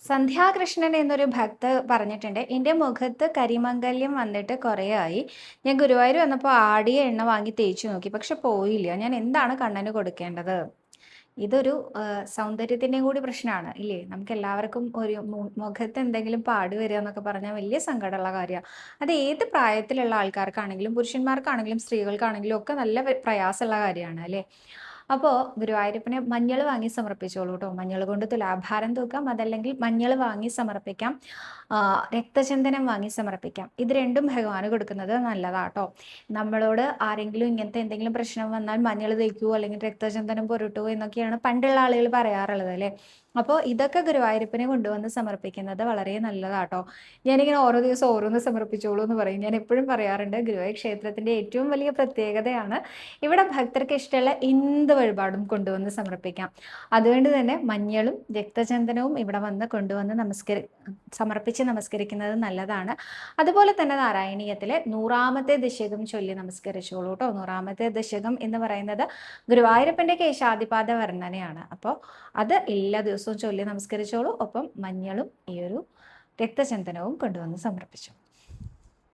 സന്ധ്യാകൃഷ്ണൻ എന്നൊരു ഭക്ത പറഞ്ഞിട്ടുണ്ട്, എൻ്റെ മുഖത്ത് കരിമംഗല്യം വന്നിട്ട് കുറേ ആയി. ഞാൻ ഗുരുവായൂർ വന്നപ്പോൾ ആടിയ എണ്ണ വാങ്ങി തേച്ചു നോക്കി, പക്ഷെ പോയില്ല. ഞാൻ എന്താണ് കണ്ണന് കൊടുക്കേണ്ടത്? ഇതൊരു സൗന്ദര്യത്തിൻ്റെയും കൂടി പ്രശ്നമാണ് ഇല്ലേ? നമുക്ക് എല്ലാവർക്കും ഒരു മുഖത്ത് എന്തെങ്കിലും പാട് വരിക എന്നൊക്കെ പറഞ്ഞാൽ വലിയ സങ്കടമുള്ള കാര്യമാണ്. അത് ഏത് പ്രായത്തിലുള്ള ആൾക്കാർക്കാണെങ്കിലും പുരുഷന്മാർക്കാണെങ്കിലും സ്ത്രീകൾക്കാണെങ്കിലും ഒക്കെ നല്ല പ്രയാസമുള്ള കാര്യമാണ് അല്ലേ? അപ്പോൾ ഗുരുവായൂരപ്പന് മഞ്ഞൾ വാങ്ങി സമർപ്പിച്ചോളൂ കേട്ടോ. മഞ്ഞൾ കൊണ്ട് തുലാഭാരം തൂക്കാം, അതല്ലെങ്കിൽ മഞ്ഞൾ വാങ്ങി സമർപ്പിക്കാം, രക്തചന്ദനം വാങ്ങി സമർപ്പിക്കാം. ഇത് രണ്ടും ഭഗവാന് കൊടുക്കുന്നത് നല്ലതാട്ടോ. നമ്മളോട് ആരെങ്കിലും ഇങ്ങനത്തെ എന്തെങ്കിലും പ്രശ്നം വന്നാൽ മഞ്ഞൾ തേക്കുവോ അല്ലെങ്കിൽ രക്തചന്ദനം പുരട്ടുവോ എന്നൊക്കെയാണ് പണ്ടുള്ള ആളുകൾ പറയാറുള്ളത് അല്ലേ. അപ്പോൾ ഇതൊക്കെ ഗുരുവായൂരപ്പനെ കൊണ്ടുവന്ന് സമർപ്പിക്കുന്നത് വളരെ നല്ലതാട്ടോ. ഞാനിങ്ങനെ ഓരോ ദിവസം ഓരോന്ന് സമർപ്പിച്ചോളൂ എന്ന് പറയും. ഞാൻ എപ്പോഴും പറയാറുണ്ട്, ഗുരുവായൂർ ക്ഷേത്രത്തിൻ്റെ ഏറ്റവും വലിയ പ്രത്യേകതയാണ് ഇവിടെ ഭക്തർക്ക് ഇഷ്ടമുള്ള എന്ത് വഴിപാടും കൊണ്ടുവന്ന് സമർപ്പിക്കാം. അതുകൊണ്ട് തന്നെ മഞ്ഞളും രക്തചന്ദനവും ഇവിടെ വന്ന് കൊണ്ടുവന്ന് സമർപ്പിച്ച് നമസ്കരിക്കുന്നത് നല്ലതാണ്. അതുപോലെ തന്നെ നാരായണീയത്തിലെ 100ാമത്തെ ദശകം ചൊല്ലി നമസ്കരിച്ചോളൂ കേട്ടോ. 100ാമത്തെ ദശകം എന്ന് പറയുന്നത് ഗുരുവായൂരപ്പൻ്റെ കേശാദിപാദ വർണ്ണനയാണ്. അപ്പോൾ അത് എല്ലാ ദിവസവും ചൊല്ലി നമസ്കരിച്ചോളൂ. ഒപ്പം മഞ്ഞളും ഈ ഒരു രക്തചന്ദനവും കൊണ്ടുവന്ന് സമർപ്പിച്ചു.